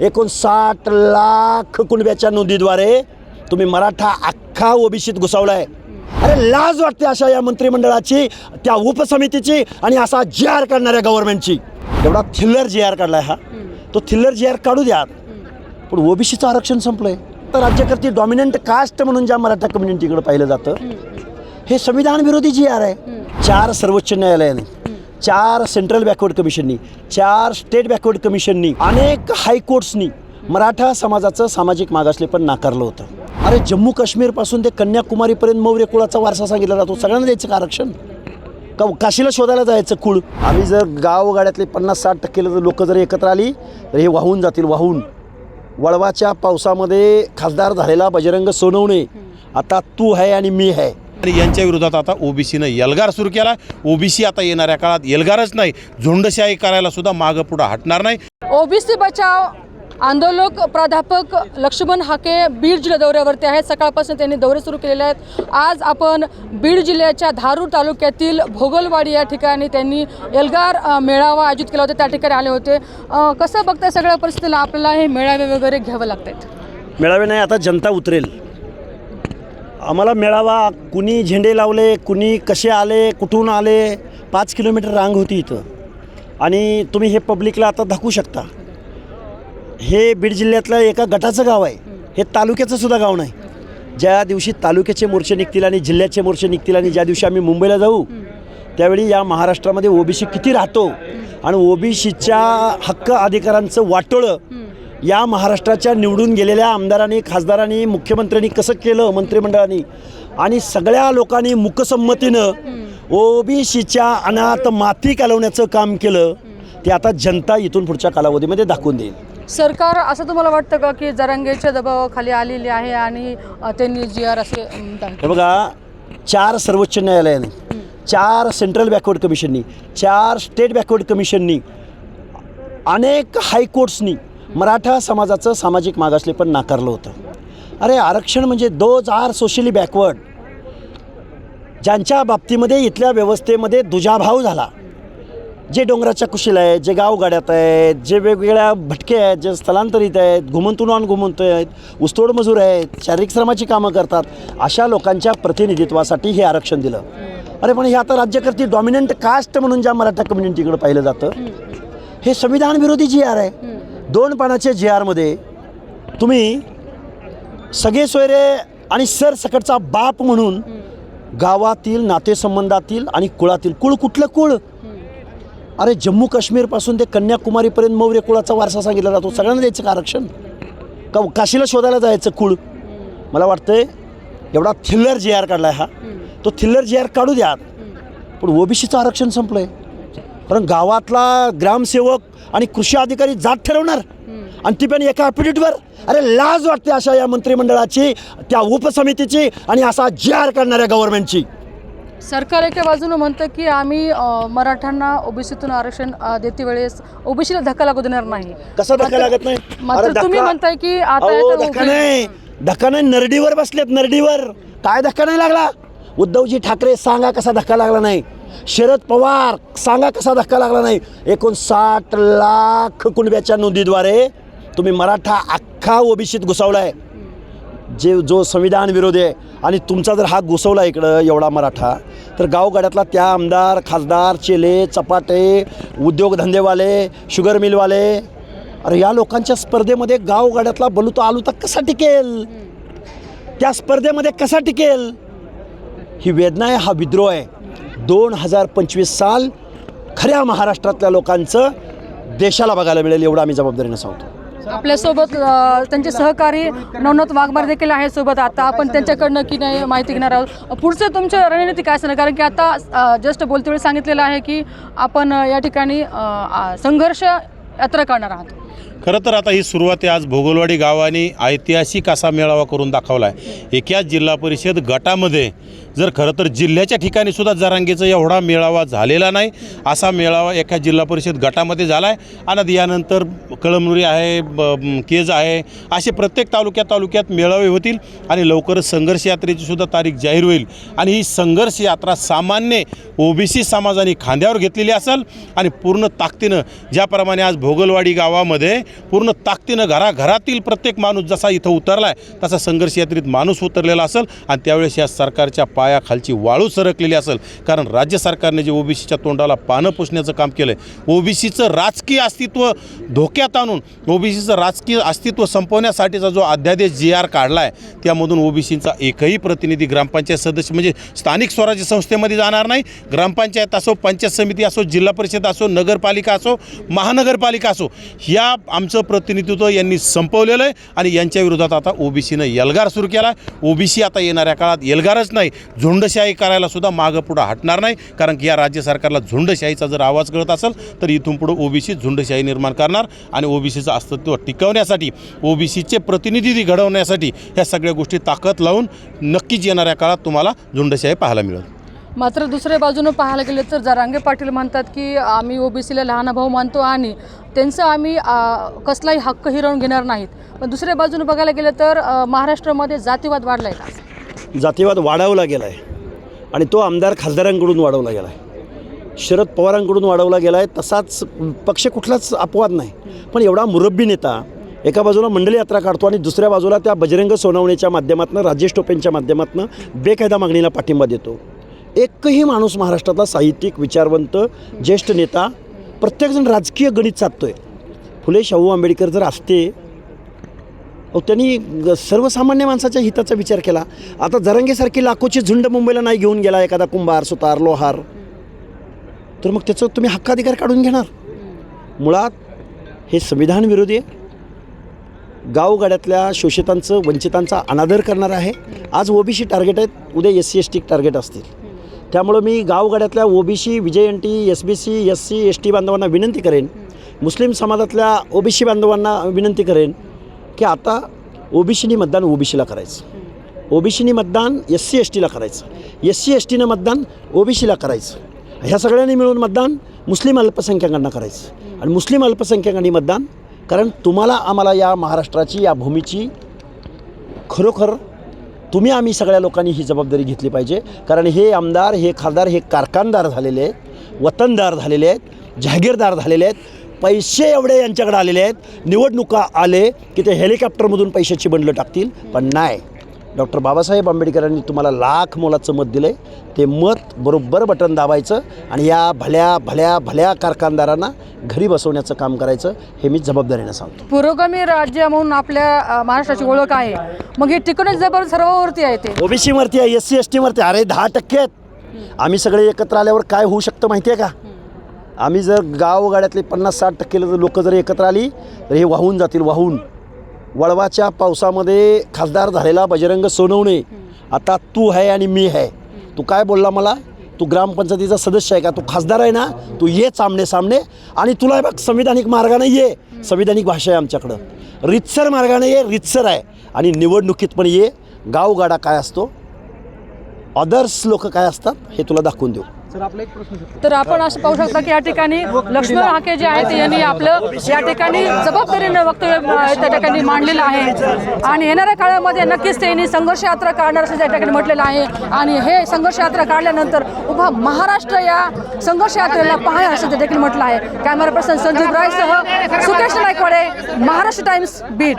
59 लाख कुणब्याच्या नोंदीद्वारे तुम्ही मराठा अख्खा ओबीसीत घुसवलाय। अरे लाज वाटते अशा या मंत्रिमंडळाची, त्या उपसमितीची आणि असा GR काढणाऱ्या गव्हर्नमेंटची। एवढा थिल्लर GR काढलाय हा, तो थिल्लर GR काढू द्या, पण ओबीसीचं आरक्षण संपलंय। तर राज्यकर्ती डॉमिनंट कास्ट म्हणून ज्या मराठा कम्युनिटीकडे पाहिलं जातं, हे संविधान विरोधी GR आहे। 4 सर्वोच्च न्यायालयाने, 4 सेंट्रल बॅकवर्ड कमिशननी, 4 स्टेट बॅकवर्ड कमिशननी, अनेक हायकोर्ट्सनी मराठा समाजाचं सामाजिक मागासलेपण नाकारलं होतं। अरे जम्मू काश्मीरपासून ते कन्याकुमारीपर्यंत मौर्य कुळाचा वारसा सांगितला जातो, सगळ्यांना द्यायचं का आरक्षण? का काशीला शोधायला जायचं कुळ? आम्ही जर गावगाड्यातले 50-60% लोक जर एकत्र आली तर हे वाहून जातील, वाहून। वळवाच्या पावसामध्ये खासदार झालेला बजरंग सोनवणे आता तू आहे आणि मी आहे। आणि यांच्या विरोधात आता ओबीसीनं एल्गार सुरू केला। ओबीसी आता येणाऱ्या काळात एल्गारच नाही, झुंडशाही करायला सुद्धा मागं पुढं हटणार नाही। ओबीसी बचाव आंदोलक प्राध्यापक लक्ष्मण हाके बीड जिल्हा दौऱ्यावरती आहेत। सकाळपासून त्यांनी दौरे सुरू केलेले आहेत। आज आपण बीड जिल्ह्याच्या धारूर तालुक्यातील भोगलवाडी या ठिकाणी त्यांनी एल्गार मेळावा आयोजित केला होता, त्या ठिकाणी आले होते। कसं बघताय सगळ्या परिस्थितीला? आपल्याला हे मेळावे वगैरे घ्यावं लागतात? मेळावे नाही, आता जनता उतरेल। आम्हाला मेळावा, कुणी झेंडे लावले, कुणी कसे आले, कुठून आले, 5 किलोमीटर रांग होती इथं, आणि तुम्ही हे पब्लिकला आता दाखवू शकता। हे बीड जिल्ह्यातलं एका गटाचं गाव आहे, हे तालुक्याचं सुद्धा गाव नाही। ज्या दिवशी तालुक्याचे मोर्चे निघतील आणि जिल्ह्याचे मोर्चे निघतील आणि ज्या दिवशी आम्ही मुंबईला जाऊ, त्यावेळी या महाराष्ट्रामध्ये ओबीसी किती राहतो आणि ओबीसीच्या हक्क अधिकारांचं वाटोळं या महाराष्ट्राच्या निवडून गेलेल्या आमदारांनी, खासदारांनी, मुख्यमंत्र्यांनी कसं केलं, मंत्रिमंडळाने, आणि सगळ्या लोकांनी मुकसंमतीनं ओबीसीच्या अनाथ माती कालवण्याचं काम केलं, ते आता जनता इथून पुढच्या कालावधीमध्ये दाखवून देईल। सरकार असं तुम्हाला वाटतं का की जरांगेच्या दबावाखाली आलेली आहे आणि त्यांनी GR असे? हे बघा, 4 सर्वोच्च न्यायालयाने, 4 सेंट्रल बॅकवर्ड कमिशननी, 4 स्टेट बॅकवर्ड कमिशननी, अनेक हायकोर्ट्सनी मराठा समाजाचं सामाजिक मागासलेपण नाकारलं होतं। अरे आरक्षण म्हणजे दोज आर सोशली बॅकवर्ड, ज्यांच्या बाबतीमध्ये इथल्या व्यवस्थेमध्ये दुजाभाव झाला, जे डोंगराच्या कुशीला आहेत, जे गावगाड्यात आहेत, जे वेगवेगळ्या भटके आहेत, जे स्थलांतरित आहेत, घुमंतून घुमंत आहेत, ऊसतोड मजूर आहेत, शारीरिक श्रमाची कामं करतात, अशा लोकांच्या प्रतिनिधित्वासाठी हे आरक्षण दिलं। अरे पण हे आता राज्यकर्ती डॉमिनंट कास्ट म्हणून ज्या मराठा कम्युनिटीकडे पाहिलं जातं, हे संविधान विरोधी GR आहे। 2 पानाच्या GR मध्ये तुम्ही सगळे सोयरे आणि सरसकटचा बाप म्हणून गावातील, नातेसंबंधातील आणि कुळातील, कुळ कुठलं कुळ? अरे जम्मू काश्मीरपासून ते कन्याकुमारीपर्यंत मौर्य कुळाचा वारसा सांगितला जातो, सगळ्यांना द्यायचं का आरक्षण? का काशीला शोधायला जायचं कुळ? मला वाटतंय एवढा थिल्लर GR काढलाय हा, तो थिल्लर GR काढू द्या, पण ओबीसीचं आरक्षण संपलंय। कारण गावातला ग्रामसेवक आणि कृषी अधिकारी जात ठरवणार, आणि ती पण एका ॲफिडेव्हिटवर। अरे लाज वाटते अशा या मंत्रिमंडळाची, त्या उपसमितीची आणि असा GR काढणाऱ्या गव्हर्नमेंटची। सरकार एका बाजूने म्हणतं की आम्ही मराठ्यांना ओबीसीतून आरक्षण देते वेळेस ओबीसीला धक्का लागू देणार नाही। कसा धक्का लागत नाही? मात्र तुम्ही म्हणताय की आता धक्का नाही, धक्का नाही, नरडीवर बसलेत, नरडीवर। काय धक्का नाही लागला? उद्धवजी ठाकरे सांगा कसा धक्का लागला नाही? शरद पवार सांगा कसा धक्का लागला नाही? 59 लाख कुणब्याच्या नोंदीद्वारे तुम्ही मराठा अख्खा ओबीसीत घुसवलाय, जो संविधान विरोधी आहे। आणि तुमचा जर हात घुसवला इकडं एवढा मराठा, तर गावगाड्यातला त्या आमदार, खासदार, चेले, चपाटे, उद्योगधंदेवाले, शुगर मिलवाले, अरे या लोकांच्या स्पर्धेमध्ये गावगाड्यातला बलुता आलुता कसा टिकेल? त्या स्पर्धेमध्ये कसा टिकेल? ही वेदना आहे, हा विद्रोह आहे। 2025 साल खऱ्या महाराष्ट्रातल्या लोकांचं देशाला बघायला मिळेल, एवढं आम्ही जबाबदारीनं सांगतो। आपल्यासोबत त्यांचे सहकारी नवनाथ वाघमारे देखील आहे सोबत। आता आपण त्यांच्याकडनं की नाही माहिती घेणार आहोत। पुढचं तुमचं रणनीती काय असणार? कारण की आता जस्ट बोलते वेळी सांगितलेलं आहे की आपण या ठिकाणी संघर्ष यात्रा करणार आहात। खरं तर आता ही सुरुवात आहे। आज भोगलवाडी गावाने ऐतिहासिक असा मेळावा करून दाखवला आहे। एका जिल्हा परिषद गटामध्ये जर खरं तर जिल्ह्याच्या ठिकाणी सुद्धा जरांगेचा एवढा मेळावा झालेला नाही, असा मेळावा एका जिल्हा परिषद गटामध्ये झाला आहे। आणि यानंतर कळमनुरी आहे, केज आहे, असे प्रत्येक तालुक्यात मेळावे होतील आणि लवकरच संघर्ष यात्रेची सुद्धा तारीख जाहीर होईल। आणि ही संघर्ष यात्रा सामान्य ओबीसी समाजाने खांद्यावर घेतलेली असेल आणि पूर्ण ताकदीनं ज्याप्रमाणे आज भोगलवाडी गावामध्ये यात्रेमध्ये पूर्ण ताकदीनं घराघरातील प्रत्येक माणूस जसा इथं उतरला आहे तसा संघर्ष यात्रेत माणूस उतरलेला असेल आणि त्यावेळेस या सरकारच्या पायाखालची वाळू सरकलेली असेल. कारण राज्य सरकारने जे ओबीसीच्या तोंडाला पानं पुसण्याचं काम केलं आहे, ओबीसीचं राजकीय अस्तित्व धोक्यात आणून ओबीसीचं राजकीय अस्तित्व संपवण्यासाठीचा जो अध्यादेश GR काढला आहे त्यामधून ओबीसीचा एकही प्रतिनिधी ग्रामपंचायत सदस्य म्हणजे स्थानिक स्वराज्य संस्थेमध्ये जाणार नाही. ग्रामपंचायत असो, पंचायत समिती असो, जिल्हा परिषद असो, नगरपालिका असो, महानगरपालिका असो, ह्या आमचं प्रतिनिधित्व यांनी संपवलेलं आहे आणि यांच्या विरोधात आता ओबीसीनं एल्गार सुरू केला आहे. ओबीसी आता येणाऱ्या काळात एल्गारच नाही झुंडशाही करायला सुद्धा मागं पुढं हटणार नाही. कारण की या राज्य सरकारला झुंडशाहीचा जर आवाज कळत असेल तर इथून पुढं ओबीसी झुंडशाही निर्माण करणार आणि ओबीसीचं अस्तित्व टिकवण्यासाठी, ओबीसीचे प्रतिनिधी घडवण्यासाठी ह्या सगळ्या गोष्टी ताकद लावून नक्कीच येणाऱ्या काळात तुम्हाला झुंडशाही पाहायला मिळेल. मात्र दुसऱ्या बाजूनं पाहायला गेलं तर जरांगे पाटील म्हणतात की आम्ही ओबीसीला लहान भाऊ मानतो आणि त्यांचं आम्ही कसलाही हक्क हिरावून घेणार नाहीत. पण दुसऱ्या बाजूनं बघायला गेलं तर महाराष्ट्रामध्ये जातीवाद वाढला आहे का? जातीवाद वाढवला गेला आहे आणि तो आमदार खासदारांकडून वाढवला गेला आहे, शरद पवारांकडून वाढवला गेला आहे. तसाच पक्ष कुठलाच अपवाद नाही. पण एवढा मुरब्बी नेता एका बाजूला मंडल यात्रा काढतो आणि दुसऱ्या बाजूला त्या बजरंग सोनवणेच्या माध्यमातून, राजेश टोपेंच्या माध्यमातून बेकायदा मागणीला पाठिंबा देतो. एकही माणूस महाराष्ट्रातला साहित्यिक, विचारवंत, ज्येष्ठ नेता, प्रत्येकजण राजकीय गणित साधतोय. फुले शाहू आंबेडकर जर असते त्यांनी सर्वसामान्य माणसाच्या हिताचा विचार केला. आता जरांगेसारखी लाखोची झुंड मुंबईला नाही घेऊन गेला एखादा कुंभार, सुतार, लोहार, तर मग त्याचं तुम्ही हक्काधिकार काढून घेणार. मुळात हे संविधान विरोधी आहे, गावगाड्यातल्या शोषितांचं, वंचितांचा अनादर करणार आहे. आज ओबीसी टार्गेट आहेत, उद्या SC ST टार्गेट असतील. त्यामुळं मी गावगाड्यातल्या OBC, VJNT, SBC, SC ST बांधवांना विनंती करेन, मुस्लिम समाजातल्या ओबीसी बांधवांना विनंती करेन की आता ओबीसीनी मतदान ओबीसीला करायचं, ओबीसीनी मतदान SC STला करायचं, SC STनं मतदान ओबीसीला करायचं. ह्या सगळ्यांनी मिळून मतदान मुस्लिम अल्पसंख्याकांना करायचं आणि मुस्लिम अल्पसंख्याकांनी मतदान. कारण तुम्हाला आम्हाला या महाराष्ट्राची, या भूमीची खरोखर तुम्ही आम्ही सगळ्या लोकांनी ही जबाबदारी घेतली पाहिजे. कारण हे आमदार, हे खासदार, हे कारखानदार झालेले आहेत, वतनदार झालेले आहेत, जहागीरदार झालेले आहेत. पैसे एवढे यांच्याकडे आलेले आहेत, निवडणुका आले की ते हेलिकॉप्टरमधून पैशाची बंडलं टाकतील. पण नाही, डॉक्टर बाबासाहेब आंबेडकरांनी तुम्हाला लाख मोलाचं मत दिलं आहे. ते मत बरोबर बटन दाबायचं आणि या भल्या भल्या भल्या कारखानदारांना घरी बसवण्याचं काम करायचं. हे मी जबाबदारीनं सांगतो. पुरोगामी राज्य म्हणून आपल्या महाराष्ट्राची ओळख आहे, मग हे टिकवण्याची जबाबदारी सर्वांवरती आहे. ते ओबीसीवरती आहे, SC STवरती. अरे 10% आहेत. आम्ही सगळे एकत्र आल्यावर काय होऊ शकतं माहिती आहे का? आम्ही जर गावगाड्यातले 50-60% लोक जर एकत्र आली तर हे वाहून जातील, वाहून. वळवाच्या पावसामध्ये खासदार झालेला बजरंग सोनवणे आता तू आहे आणि मी आहे. तू काय बोलला मला? तू ग्रामपंचायतीचा सदस्य आहे का? तू खासदार आहे ना? तू ये सामने सामने आणि तुला बघ संविधानिक मार्गाने ये. संविधानिक भाषा आहे आमच्याकडं. रितसर मार्गाने ये, रितसर आहे. आणि निवडणुकीत पण ये. गावगाडा काय असतो, अदर्स लोक काय असतात हे तुला दाखवून देऊ. तर आपण असं पाहू शकता की या ठिकाणी लक्ष्मण हाके जे आहेत यांनी आपलं या ठिकाणी जबाबदारीनं वक्तव्य त्या ठिकाणी मांडलेलं आहे आणि येणाऱ्या काळामध्ये नक्कीच त्यांनी संघर्ष यात्रा काढणार असं त्या ठिकाणी म्हटलेलं आहे. आणि हे संघर्ष यात्रा काढल्यानंतर उभा महाराष्ट्र या संघर्ष यात्रेला पाहणार असं त्या ठिकाणी म्हटलं आहे. कॅमेरा पर्सन संजीव रायसह सुकेश नायकवाडे, महाराष्ट्र टाइम्स, बीड.